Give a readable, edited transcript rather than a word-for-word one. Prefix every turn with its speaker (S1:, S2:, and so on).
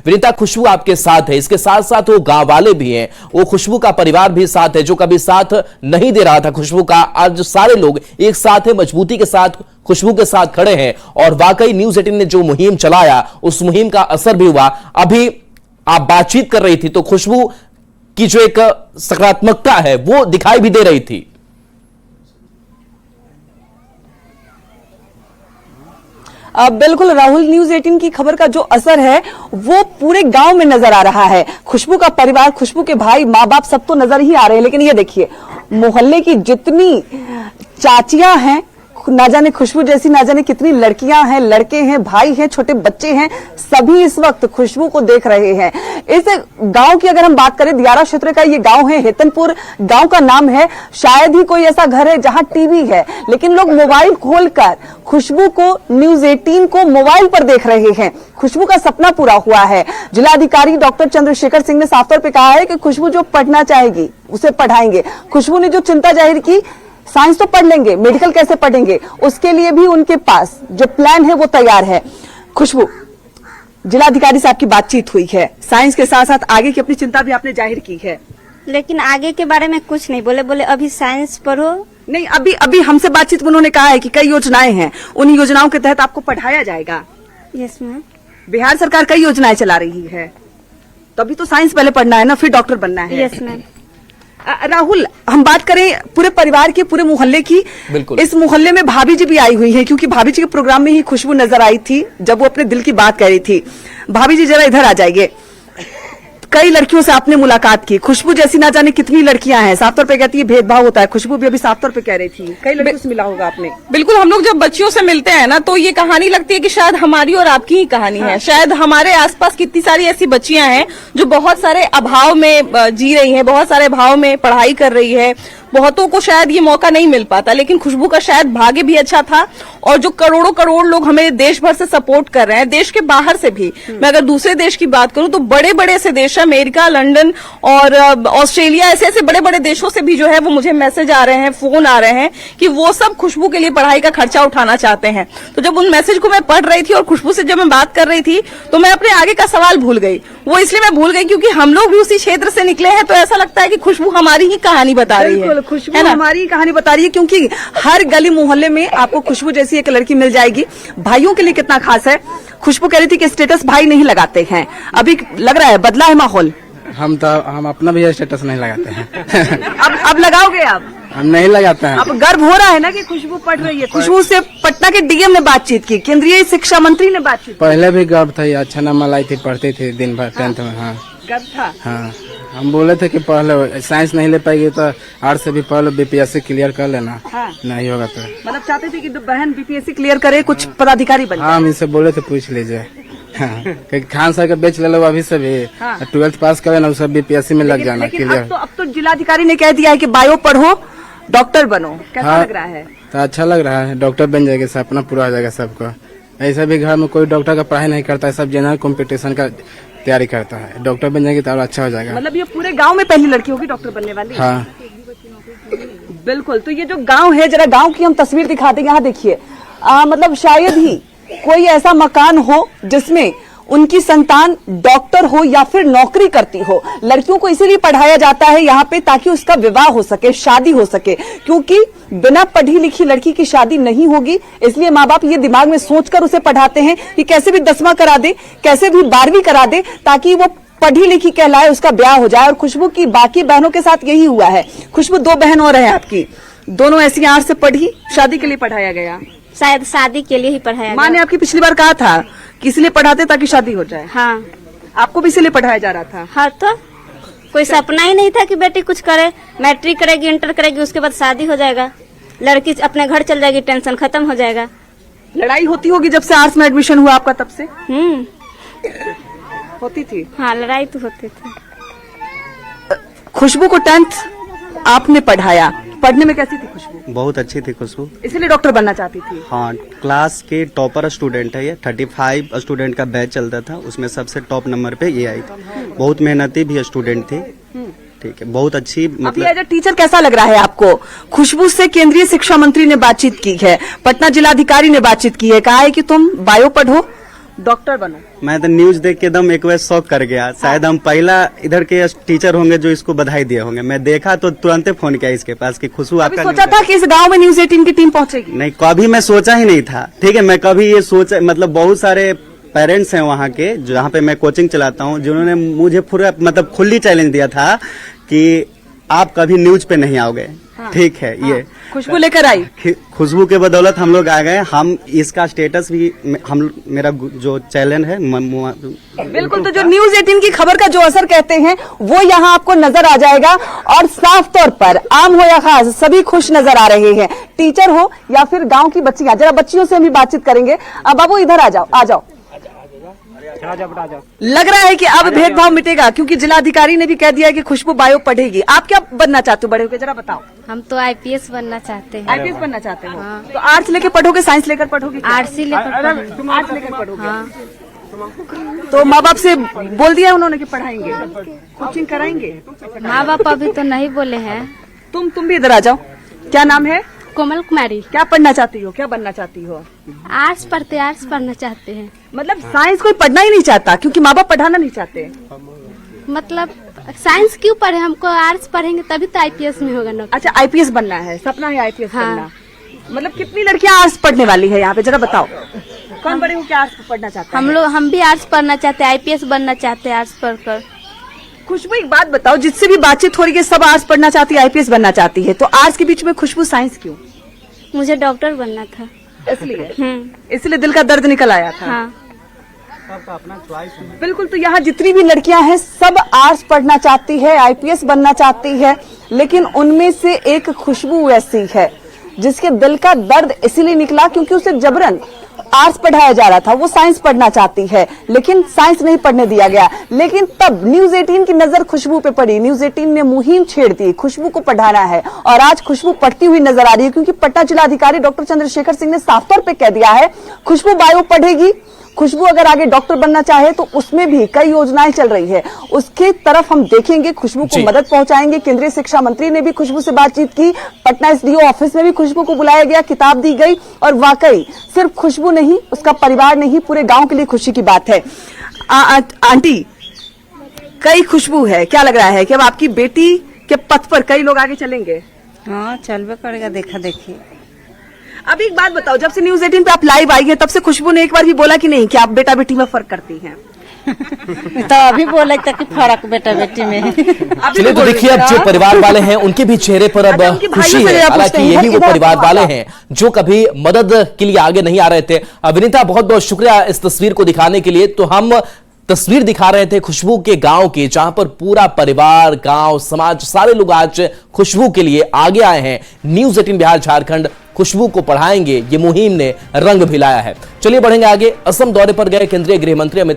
S1: विनीता, खुशबू आपके साथ है, इसके साथ साथ वो गांव वाले भी हैं, वो खुशबू का परिवार भी साथ है जो कभी साथ नहीं दे रहा था खुशबू का। आज सारे लोग एक साथ है, मजबूती के साथ खुशबू के साथ खड़े हैं और वाकई न्यूज़ 18 ने जो मुहिम चलाया उस मुहिम का असर भी हुआ। अभी आप बातचीत कर रही थी तो खुशबू की जो एक सकारात्मकता है वो दिखाई भी दे रही थी।
S2: बिल्कुल राहुल, न्यूज़ 18 की खबर का जो असर है वो पूरे गांव में नजर आ रहा है। खुशबू का परिवार, खुशबू के भाई, माँ बाप सब तो नजर ही आ रहे हैं, लेकिन ये देखिए मोहल्ले की जितनी चाचियां हैं, ना जाने खुशबू जैसी ना जाने कितनी लड़कियां हैं, लड़के हैं, भाई हैं, छोटे बच्चे हैं, सभी इस वक्त खुशबू को देख रहे हैं। इस गांव की अगर हम बात करें, दियारा क्षेत्र का ये गांव है, हेतनपुर गांव का नाम है। शायद ही कोई ऐसा घर है जहां टीवी है, लेकिन लोग मोबाइल खोलकर खुशबू को, न्यूज़ 18 को मोबाइल पर देख रहे हैं। खुशबू का सपना पूरा हुआ है। जिलाधिकारी डॉक्टर चंद्रशेखर सिंह ने साफ तौर पर कहा है कि खुशबू जो पढ़ना चाहेगी उसे पढ़ाएंगे। खुशबू ने जो चिंता जाहिर की, साइंस तो पढ़ लेंगे, मेडिकल कैसे पढ़ेंगे, उसके लिए भी उनके पास जो प्लान है वो तैयार है। खुशबू, जिलाधिकारी साहब की बातचीत हुई है, साइंस के साथ साथ आगे की अपनी चिंता भी आपने जाहिर की है,
S3: लेकिन आगे के बारे में कुछ नहीं बोले। बोले अभी साइंस पढ़ो।
S2: नहीं, अभी हमसे बातचीत में उन्होंने कहा है कि कई योजनाएं हैं, उन योजनाओं के तहत आपको पढ़ाया जाएगा।
S3: Yes ma'am.
S2: बिहार सरकार कई योजनाएं चला रही है, तो अभी तो साइंस पहले पढ़ना है ना, फिर डॉक्टर बनना है।
S3: Yes ma'am.
S2: राहुल, हम बात करें पूरे परिवार की, पूरे मोहल्ले की।
S1: बिल्कुल।
S2: इस मोहल्ले में भाभी जी भी आई हुई है, क्योंकि भाभी जी के प्रोग्राम में ही खुशबू नजर आई थी जब वो अपने दिल की बात कह रही थी। भाभी जी जरा इधर आ जाइए। कई लड़कियों से आपने मुलाकात की, खुशबू जैसी ना जाने कितनी लड़कियां हैं, साफ तौर पे कहती है भेदभाव होता है। खुशबू भी अभी साफ तौर पे कह रही थी, कई लड़कियों से मिला होगा आपने।
S4: बिल्कुल, हम लोग जब बच्चियों से मिलते हैं ना तो ये कहानी लगती है कि शायद हमारी और आपकी ही कहानी है। शायद हमारे आसपास कितनी सारी ऐसी बच्चियां हैं जो बहुत सारे अभाव में जी रही हैं, बहुत सारे अभाव में पढ़ाई कर रही है। बहुतों को शायद ये मौका नहीं मिल पाता, लेकिन खुशबू का शायद भाग्य भी अच्छा था। और जो करोड़ों करोड़ लोग हमें देश भर से सपोर्ट कर रहे हैं, देश के बाहर से भी, मैं अगर दूसरे देश की बात करूं तो बड़े बड़े ऐसे देश, अमेरिका, लंदन और ऑस्ट्रेलिया, ऐसे ऐसे बड़े बड़े देशों से भी जो है वो मुझे मैसेज आ रहे हैं, फोन आ रहे हैं कि वो सब खुशबू के लिए पढ़ाई का खर्चा उठाना चाहते हैं। तो जब उन मैसेज को मैं पढ़ रही थी और खुशबू से जब मैं बात कर रही थी तो मैं अपने आगे का सवाल भूल गई। वो इसलिए मैं भूल गई क्योंकि हम लोग भी उसी क्षेत्र से निकले हैं, तो ऐसा लगता है कि खुशबू हमारी ही कहानी बता रही है।
S2: खुशबू हमारी कहानी बता रही है, क्योंकि हर गली मोहल्ले में आपको खुशबू जैसी एक लड़की मिल जाएगी। भाइयों के लिए कितना खास है। खुशबू कह रही थी कि स्टेटस भाई नहीं लगाते हैं, अभी लग रहा है बदला है माहौल।
S5: हम अपना भी स्टेटस नहीं लगाते हैं।
S2: अब लगाओगे आप?
S5: हम नहीं लगाते हैं।
S2: अब गर्व हो रहा है ना कि खुशबू पढ़ रही है। खुशबू से पटना के डीएम ने बातचीत की, केंद्रीय शिक्षा मंत्री ने बातचीत।
S5: पहले भी गर्व था, अच्छा नंबर लाई थी, पढ़ती थी दिन भर 10th में। हाँ,
S2: गर्व था।
S5: हाँ, हम बोले थे कि पहले साइंस नहीं ले पाएगी तो आर्ट्स से भी पहले बीपीएससी क्लियर कर लेना।
S2: हाँ।
S5: नहीं होगा तो
S2: मतलब चाहते थे कि बहन बीपीएससी क्लियर करे, कुछ पदाधिकारी बने।
S5: हाँ, हम इनसे बोले थे, पूछ लीजिए। हाँ, खान सर का बेच ले लो अभी से भी।
S2: हाँ।
S5: 12th पास करे ना, सब बीपीएससी में लग जाना क्लियर।
S2: अब तो जिलाधिकारी ने कह दिया है कि बायो पढ़ो, डॉक्टर बनो। कैसा
S5: हाँ,
S2: लग रहा है?
S5: तो अच्छा लग रहा है, डॉक्टर बन जाएगा, सपना पूरा हो जाएगा सबको। ऐसा भी घर में कोई डॉक्टर का पढ़ाई नहीं करता है, सब जनरल कॉम्पिटिशन का तैयारी करता है। डॉक्टर बन जाएगी तो और अच्छा हो जाएगा।
S2: मतलब ये पूरे गांव में पहली लड़की होगी डॉक्टर बनने वाली।
S5: हाँ,
S2: बिल्कुल। तो ये जो गांव है, जरा गांव की हम तस्वीर दिखाते हैं। यहाँ देखिए, मतलब शायद ही कोई ऐसा मकान हो जिसमें उनकी संतान डॉक्टर हो या फिर नौकरी करती हो। लड़कियों को इसीलिए पढ़ाया जाता है यहाँ पे ताकि उसका विवाह हो सके, शादी हो सके, क्योंकि बिना पढ़ी लिखी लड़की की शादी नहीं होगी। इसलिए माँ बाप ये दिमाग में सोचकर उसे पढ़ाते हैं कि कैसे भी 10वां करा दे, कैसे भी 12वीं करा दे, ताकि वो पढ़ी लिखी कहलाए, उसका ब्याह हो जाए। और खुशबू की बाकी बहनों के साथ यही हुआ है। खुशबू, 2 बहन और है आपकी, दोनों ऐसी आर्ट्स से पढ़ी, शादी के लिए पढ़ाया गया।
S3: शायद शादी के लिए ही पढ़ाया।
S2: माँ ने आपकी पिछली बार कहा था कि इसलिए पढ़ाते ताकि शादी हो जाए।
S3: हाँ,
S2: आपको भी इसलिए पढ़ाया जा रहा था।
S3: हाँ, तो कोई सपना ही नहीं था कि बेटी कुछ करे, मैट्रिक करेगी, इंटर करेगी, उसके बाद शादी हो जाएगा, लड़की अपने घर चल जाएगी, टेंशन खत्म हो जाएगा।
S2: लड़ाई होती होगी जब से आर्ट्स में एडमिशन हुआ आपका, तब से होती थी।
S3: हाँ, लड़ाई तो होती थी।
S2: खुशबू को 10th आपने पढ़ाया, पढ़ने में कैसी थी खुशबू?
S6: बहुत अच्छी थी खुशबू,
S2: इसीलिए डॉक्टर बनना चाहती थी।
S6: हाँ, क्लास के टॉपर स्टूडेंट है ये। 35 स्टूडेंट का बैच चलता था, उसमें सबसे टॉप नंबर पे ये आई थी। बहुत मेहनती भी स्टूडेंट थी। ठीक है, बहुत अच्छी। मतलब
S2: एज टीचर कैसा लग रहा है आपको? खुशबू से केंद्रीय शिक्षा मंत्री ने बातचीत की है, पटना जिलाधिकारी ने बातचीत की है, कहा है कि तुम बायो पढ़ो, डॉक्टर बनो?
S6: मैं तो न्यूज देख के एकदम एक बार शौक कर गया। शायद हम पहला इधर के टीचर होंगे जो इसको बधाई दिए होंगे। मैं देखा तो तुरंत फोन किया इसके पास कि खुशबू
S2: कभी
S6: आपका
S2: सोचा था कि इस गांव में न्यूज 18 की टीम पहुंचेगी?
S6: नहीं, कभी मैं सोचा ही नहीं था। ठीक है, मैं कभी ये सोचा, मतलब बहुत सारे पेरेंट्स हैं वहाँ के जहाँ पे मैं कोचिंग चलाता हूँ, जिन्होंने मुझे पूरा मतलब खुली चैलेंज दिया था कि आप कभी न्यूज पे नहीं आओगे। ठीक है, ये
S2: खुशबू लेकर आई।
S6: खुशबू के बदौलत हम लोग आ गए। हम इसका स्टेटस भी हम मेरा जो चैनल है
S2: बिल्कुल, तो जो न्यूज 18 की खबर का जो असर कहते हैं वो यहाँ आपको नजर आ जाएगा और साफ तौर पर आम हो या खास सभी खुश नजर आ रहे हैं, टीचर हो या फिर गांव की बच्चियां। जरा बच्चियों से भी बातचीत करेंगे। अब बाबू इधर आ जाओ, आ जाओ। लग रहा है कि अब भेदभाव मिटेगा क्योंकि जिलाधिकारी ने भी कह दिया है कि खुशबू बायो पढ़ेगी। आप क्या बनना चाहते हो बड़े होकर, जरा बताओ।
S3: हम तो आईपीएस बनना चाहते हैं।
S2: आईपीएस बनना चाहते हो? तो आर्ट्स लेके पढ़ोगे, साइंस लेकर पढ़ोगे?
S3: आर्ट्स ही लेकर
S2: तुम आर्ट्स लेकर पढ़ोगे? तो माँ बाप से बोल दिया उन्होंने कि पढ़ाएंगे, कोचिंग कराएंगे?
S3: माँ बाप अभी तो नहीं बोले हैं।
S2: तुम भी इधर आ जाओ। क्या नाम है?
S3: कोमल कुमारी।
S2: क्या पढ़ना चाहती हो, क्या बनना चाहती हो?
S3: आर्ट्स पढ़ना चाहते हैं।
S2: मतलब साइंस कोई पढ़ना ही नहीं चाहता क्योंकि माँ बाप पढ़ाना नहीं चाहते?
S3: मतलब साइंस क्यों पढ़े, हमको आर्ट्स पढ़ेंगे तभी तो आईपीएस में होगा ना।
S2: अच्छा, आईपीएस बनना है, सपना है आईपीएस
S3: हाँ।
S2: बनना। मतलब कितनी लड़कियां आर्ट्स पढ़ने वाली है यहाँ पे, जरा बताओ। कौन बड़े हो क्या आर्ट्स पढ़ना चाहता है?
S3: हम भी आर्ट्स पढ़ना चाहते हैं, आईपीएस बनना चाहते हैं आर्ट्स पढ़कर।
S2: खुशबू एक बात बताओ, जिससे भी बातचीत हो रही है सब आर्ट्स पढ़ना चाहती है, आईपीएस बनना चाहती है, तो आर्ट्स के बीच में खुशबू साइंस क्यों?
S3: मुझे डॉक्टर बनना था
S2: इसलिए इसलिए दिल का दर्द निकल आया था।
S3: हाँ।
S2: बिल्कुल, तो यहाँ जितनी भी लड़कियां हैं सब आर्ट्स पढ़ना चाहती है, आईपीएस बनना चाहती है, लेकिन उनमें से एक खुशबू ऐसी है जिसके दिल का दर्द इसीलिए निकला क्योंकि उसे जबरन आर्ट्स पढ़ाया जा रहा था। वो साइंस पढ़ना चाहती है लेकिन साइंस नहीं पढ़ने दिया गया। लेकिन तब न्यूज 18 की नजर खुशबू पे पड़ी। न्यूज 18 ने मुहिम छेड़ दी, खुशबू को पढ़ाना है और आज खुशबू पढ़ती हुई नजर आ रही है क्योंकि पटना जिलाधिकारी डॉक्टर चंद्रशेखर सिंह ने साफ तौर पे कह दिया है खुशबू बायो पढ़ेगी। खुशबू अगर आगे डॉक्टर बनना चाहे तो उसमें भी कई योजनाएं चल रही है, उसके तरफ हम देखेंगे, खुशबू को मदद पहुंचाएंगे। केंद्रीय शिक्षा मंत्री ने भी खुशबू से बातचीत की, पटना एसडीओ ऑफिस में भी खुशबू को बुलाया गया, किताब दी गई और वाकई सिर्फ खुशबू नहीं, उसका परिवार नहीं, पूरे गांव के लिए खुशी की बात है। आंटी, कई खुशबू है, क्या लग रहा है कि अब आपकी बेटी के पथ पर कई लोग आगे चलेंगे?
S7: हाँ, चलबे करेगा, देखा देखी।
S2: अब एक बात बताओ, जब से न्यूज 18 पे आप लाइव आई है तब से खुशबू ने एक बार भी बोला कि नहीं कि आप बेटा बेटी में फर्क करती हैं?
S7: तो अभी बोले तक कि फर्क बेटा बेटी में।
S1: चलिए तो देखिए अब जो परिवार वाले हैं उनके भी चेहरे पर अब खुशी है। हालांकि यही वो परिवार वाले हैं जो कभी मदद के लिए आगे नहीं आ रहे थे। विनीता, बहुत बहुत शुक्रिया इस तस्वीर को दिखाने के लिए। तो हम तस्वीर दिखा रहे थे खुशबू के गांव की, जहां पर पूरा परिवार, गांव, समाज, सारे लोग आज खुशबू के लिए आगे आए हैं। न्यूज 18 बिहार झारखंड खुशबू को पढ़ाएंगे, ये मुहिम ने रंग भी लाया है। चलिए बढ़ेंगे आगे। असम दौरे पर गए केंद्रीय गृह मंत्री अमित